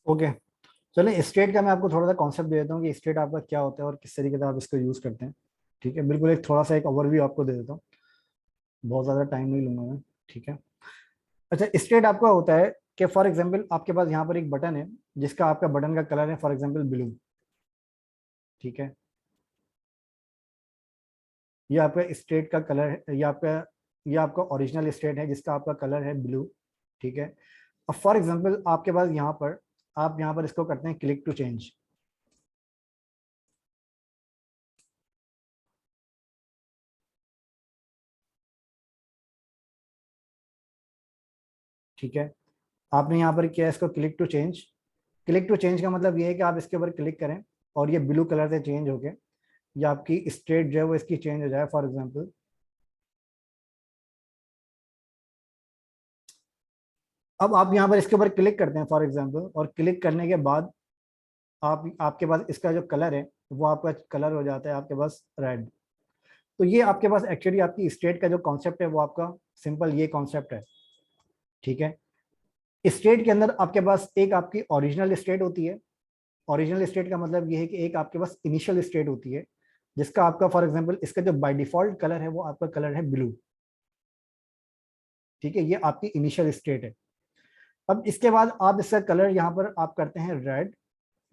Okay, चलिए state का मैं आपको थोड़ा सा कॉन्सेप्ट दे देता हूँ कि स्टेट आपका क्या होता है और किस तरीके से आप इसको यूज करते हैं। ठीक है, बिल्कुल एक थोड़ा सा एक ओवरव्यू आपको दे देता हूँ, बहुत ज़्यादा टाइम नहीं लूंगा मैं। ठीक है, अच्छा स्टेट आपका होता है कि फॉर एग्जांपल आपके पास यहाँ पर एक बटन है जिसका आपका बटन का कलर है फॉर एग्जांपल ब्लू। ठीक है, ये आपका स्टेट का कलर है, ये आपका ओरिजिनल स्टेट है जिसका आपका कलर है ब्लू। ठीक है, अब फॉर एग्जांपल आपके पास यहाँ पर आप यहाँ पर इसको करते हैं क्लिक टू चेंज। ठीक है, आपने यहाँ पर किया इसको click to change. Click to change का मतलब ये है कि आप इसके ऊपर क्लिक करें और ये ब्लू कलर से चेंज होके या आपकी स्टेट जो है वो इसकी चेंज हो जाए। फॉर एग्जांपल अब आप यहाँ पर इसके ऊपर क्लिक करते हैं फॉर एग्जांपल, और क्लिक करने के बाद आपके पास इसका जो कलर है वो आपका कलर हो जाता है आपके पास रेड। तो ये आपके पास एक्चुअली आपकी स्टेट का जो कॉन्सेप्ट है वो आपका सिंपल ये कॉन्सेप्ट है। ठीक है, स्टेट के अंदर आपके पास एक आपकी ओरिजिनल स्टेट होती है। ओरिजिनल स्टेट का मतलब ये है कि एक आपके पास इनिशियल स्टेट होती है जिसका आपका फॉर एग्जांपल इसका जो बाय डिफॉल्ट कलर है वो आपका कलर है ब्लू। ठीक है, ये आपकी इनिशियल स्टेट है। अब इसके बाद आप इसका कलर यहाँ पर आप करते हैं रेड,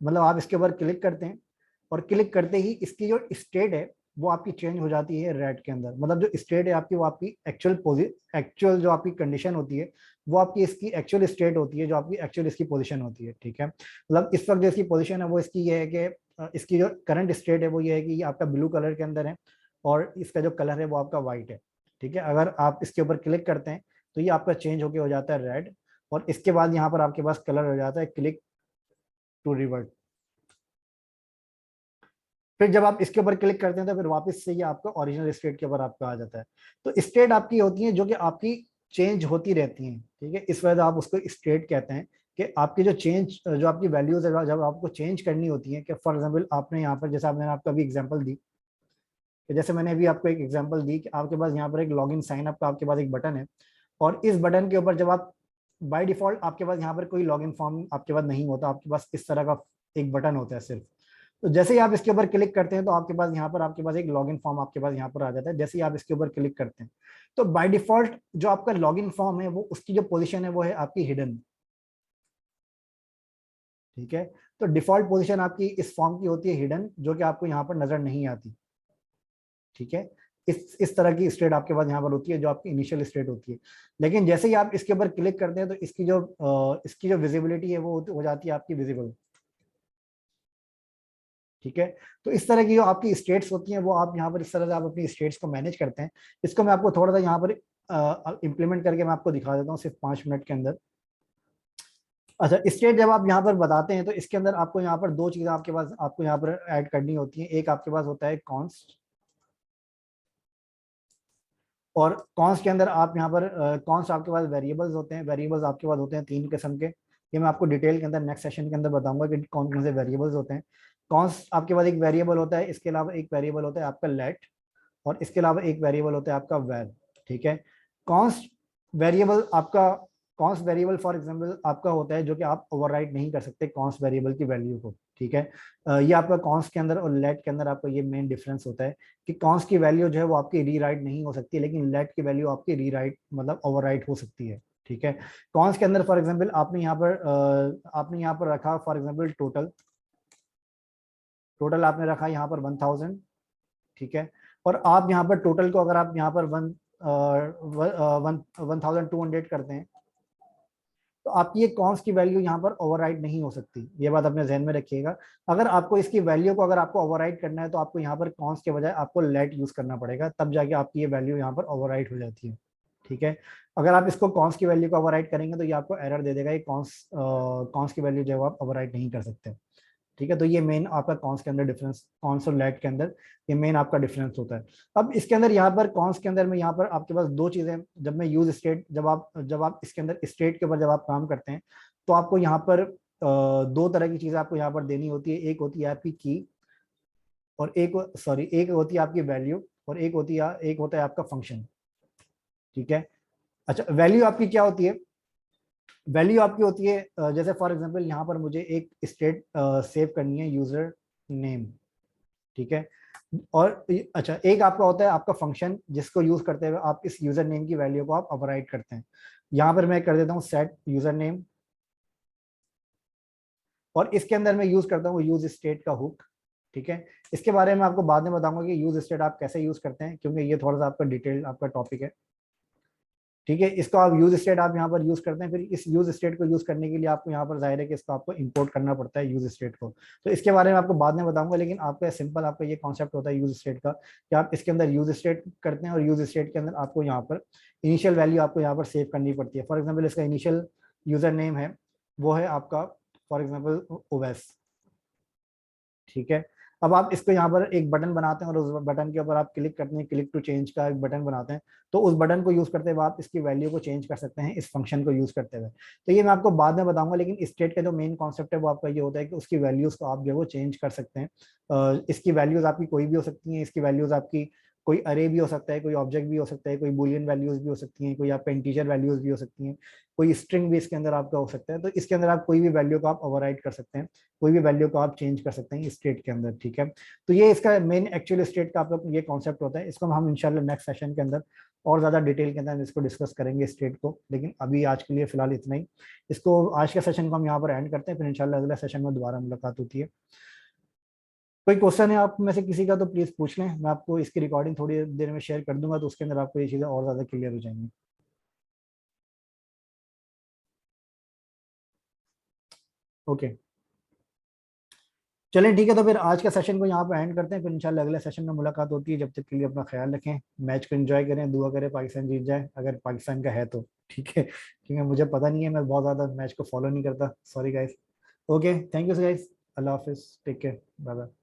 मतलब आप इसके ऊपर क्लिक करते हैं और क्लिक करते ही इसकी जो स्टेट है वो आपकी चेंज हो जाती है रेड के अंदर। मतलब जो स्टेट है आपकी वो आपकी एक्चुअल जो आपकी कंडीशन होती है वो आपकी इसकी एक्चुअल स्टेट होती है, जो आपकी एक्चुअल इसकी पोजीशन होती है। ठीक है, मतलब इस वक्त जो इसकी पोजीशन है वो इसकी ये है कि इसकी जो करंट स्टेट है वो ये है कि ये आपका ब्लू कलर के अंदर है और इसका जो कलर है वो आपका व्हाइट है। ठीक है, अगर आप इसके ऊपर क्लिक करते हैं तो ये आपका चेंज होके हो जाता है रेड, और इसके बाद यहाँ पर आपके पास कलर हो जाता है क्लिक टू रिवर्ट। फिर जब आप इसके ऊपर क्लिक करते हैं तो फिर वापस से ये आपका ओरिजिनल स्टेट के ऊपर आपका आ जाता है। तो स्टेट आपकी होती है जो कि आपकी चेंज होती रहती हैं। ठीक है, इस वजह से आप उसको स्टेट कहते हैं कि आपकी जो चेंज जो आपकी वैल्यूज है जब आपको चेंज करनी होती है, कि फॉर एग्जांपल आपने यहाँ पर जैसे आपने आपको अभी एग्जांपल दी कि जैसे मैंने अभी आपको एक एग्जांपल दी कि आपके पास यहाँ पर एक लॉगिन साइन अप का आपके पास एक बटन है, और इस बटन के ऊपर जब आप बाय डिफॉल्ट आपके पास यहाँ पर कोई लॉगिन फॉर्म आपके पास नहीं होता, आपके पास इस तरह का एक बटन होता है सिर्फ। तो जैसे ही आप इसके ऊपर क्लिक करते हैं तो आपके पास यहाँ पर आपके पास एक लॉगिन फॉर्म आपके पास यहाँ पर आ जाता है। जैसे ही आप इसके ऊपर क्लिक करते हैं तो बाय डिफॉल्ट जो आपका लॉगिन फॉर्म है वो उसकी जो पोजीशन है वो है आपकी हिडन। ठीक है, तो डिफॉल्ट पोजीशन आपकी इस फॉर्म की होती है हिडन, जो कि आपको यहाँ पर नजर नहीं आती। ठीक है, इस तरह की स्टेट आपके पास यहाँ पर होती है जो आपकी इनिशियल स्टेट होती है। लेकिन जैसे ही आप इसके ऊपर क्लिक करते हैं तो इसकी जो विजिबिलिटी है वो हो जाती है आपकी विजिबल। ठीक है, तो इस तरह की जो आपकी स्टेट्स होती हैं वो आप यहाँ पर इस तरह से आप अपनी स्टेट्स को मैनेज करते हैं। इसको मैं आपको थोड़ा सा यहाँ पर इंप्लीमेंट करके मैं आपको दिखा देता हूँ सिर्फ 5 मिनट के अंदर। अच्छा, स्टेट जब आप यहाँ पर बताते हैं तो इसके अंदर आपको यहाँ पर दो चीजें आपके पास आपको यहाँ पर ऐड करनी होती हैं। एक आपके पास होता है कॉन्स्ट, और कॉन्स्ट के अंदर आप यहाँ पर कॉन्स्ट आपके पास वेरिएबल्स होते हैं। वेरिएबल्स आपके पास होते हैं 3 किस्म के। ये मैं आपको डिटेल के अंदर नेक्स्ट सेशन के अंदर बताऊंगा कि कौन कौन से वेरिएबल्स होते हैं। कॉन्स्ट आपके पास एक वेरिएबल होता है, इसके अलावा एक वेरिएबल होता है आपका लेट, और इसके अलावा एक वेरिएबल होता है आपका वैर। ठीक है, कॉन्स्ट वेरिएबल आपका कॉन्स्ट वेरिएबल फॉर एग्जांपल आपका होता है जो कि आप ओवरराइड नहीं कर सकते कॉन्स्ट वेरिएबल की वैल्यू को। ठीक है, ये आपका कॉन्स्ट के अंदर और लेट के अंदर आपका ये मेन डिफरेंस होता है कि कॉन्स्ट की वैल्यू जो है वो आपकी रीराइट नहीं हो सकती, लेकिन लेट की वैल्यू आपकी रीराइट मतलब ओवरराइट हो सकती है। ठीक है, कॉन्स्ट के अंदर फॉर एग्जांपल आपने यहाँ पर रखा फॉर एग्जांपल टोटल। टोटल आपने रखा यहाँ पर 1000। ठीक है, और आप यहाँ पर टोटल को अगर आप यहाँ पर 1200 करते हैं तो आपकी ये कॉन्स की वैल्यू यहाँ पर ओवरराइड नहीं हो सकती। ये बात अपने जहन में रखिएगा। अगर आपको इसकी वैल्यू को अगर आपको ओवरराइड करना है तो आपको यहाँ पर कॉन्स के बजाय आपको लेट यूज करना पड़ेगा, तब जाके आपकी ये वैल्यू यहाँ पर ओवरराइड हो जाती है। ठीक है, अगर आप इसको कॉन्स की वैल्यू को ओवरराइड करेंगे तो ये आपको एरर दे देगा, ये कॉन्स की वैल्यू जो है वो आप ओवरराइड नहीं कर सकते। ठीक है, तो ये मेन आपका कॉन्स के अंदर डिफरेंस, कॉन्स और लेट के अंदर ये मेन आपका डिफरेंस होता है। अब इसके अंदर यहाँ पर कॉन्स के अंदर में यहाँ पर आपके पास दो चीजें, जब मैं यूज स्टेट जब आप इसके अंदर स्टेट के ऊपर जब आप काम करते हैं तो आपको यहाँ पर दो तरह की चीजें आपको यहाँ पर देनी होती है। एक होती है आपकी की, और एक होती है आपकी वैल्यू, और एक होता है आपका फंक्शन। ठीक है, अच्छा वैल्यू आपकी क्या होती है? वैल्यू आपकी होती है जैसे फॉर एग्जांपल यहाँ पर मुझे एक स्टेट सेव करनी है यूजर नेम, ठीक है। और अच्छा, एक आपका होता है आपका फंक्शन जिसको यूज करते हुए आप इस यूजर नेम की वैल्यू को आप ओवरराइड करते हैं। यहाँ पर मैं कर देता हूँ सेट यूजर नेम, और इसके अंदर मैं यूज करता हूँ यूज स्टेट का हुक, ठीक है। इसके बारे में आपको बाद में बताऊंगा कि यूज स्टेट आप कैसे यूज करते हैं, क्योंकि ये थोड़ा सा आपका डिटेल आपका टॉपिक है, ठीक है। इसको आप यूज स्टेट आप यहाँ पर यूज करते हैं, फिर इस यूज स्टेट को यूज करने के लिए आपको यहाँ पर जाहिर है कि इसको आपको इंपोर्ट करना पड़ता है यूज स्टेट को। तो इसके बारे में आपको बाद में बताऊंगा, लेकिन आपका सिंपल आपका ये कॉन्सेप्ट होता है यूज स्टेट का कि आप इसके अंदर यूज स्टेट करते हैं और यूज स्टेट के अंदर आपको यहाँ पर इनिशियल वैल्यू आपको यहाँ पर सेव करनी पड़ती है। फॉर एग्जाम्पल इसका इनिशियल यूजर नेम है वो है आपका फॉर एग्जाम्पल ओवैस, ठीक है। अब आप इसको यहाँ पर एक बटन बनाते हैं और उस बटन के ऊपर आप क्लिक करते हैं, क्लिक टू चेंज का एक बटन बनाते हैं, तो उस बटन को यूज करते हुए आप इसकी वैल्यू को चेंज कर सकते हैं इस फंक्शन को यूज करते हुए। तो ये मैं आपको बाद में बताऊंगा, लेकिन स्टेट का जो मेन कॉन्सेप्ट है वो आपका ये होता है कि उसकी वैल्यूज को आप जो है वो चेंज कर सकते हैं। इसकी वैल्यूज आपकी कोई भी हो सकती हैं, इसकी वैल्यूज आपकी कोई अरे भी हो सकता है, कोई ऑब्जेक्ट भी हो सकता है, कोई बुलियन वैल्यूज भी हो सकती हैं, कोई आपका इंटीजर वैल्यूज भी हो सकती हैं, कोई स्ट्रिंग भी इसके अंदर आपका हो सकता है। तो इसके अंदर आप कोई भी वैल्यू को आप ओवरराइड कर सकते हैं, कोई भी वैल्यू को आप चेंज कर सकते हैं स्टेट के अंदर, ठीक है। तो ये इसका मेन एक्चुअल स्टेट का आपका ये कॉन्सेप्ट होता है। इसको हम इंशाल्लाह नेक्स्ट सेशन के अंदर और ज़्यादा डिटेल के अंदर इसको डिस्कस करेंगे स्टेट को, लेकिन अभी आज के लिए फिलहाल इतना ही। इसको आज के सेशन को हम यहाँ पर एंड करते हैं, फिर इंशाल्लाह अगले सेशन में दोबारा मुलाकात होती है। कोई क्वेश्चन है आप में से किसी का तो प्लीज़ पूछ लें, मैं आपको इसकी रिकॉर्डिंग थोड़ी देर में शेयर कर दूंगा, तो उसके अंदर आपको ये चीज़ें और ज़्यादा क्लियर हो जाएंगी। ओके, चलें ठीक है, तो फिर आज का सेशन को यहाँ पर एंड करते हैं, फिर इंशाल्लाह अगले सेशन में मुलाकात होती है। जब तक के लिए अपना ख्याल रखें, मैच को एंजॉय करें, दुआ करें पाकिस्तान जीत जाए अगर पाकिस्तान का है तो, ठीक है, क्योंकि मुझे पता नहीं है, मैं बहुत ज़्यादा मैच को फॉलो नहीं करता, sorry guys. Okay, thank you guys, अल्लाह हाफिज़, टेक केयर, बाय बाय।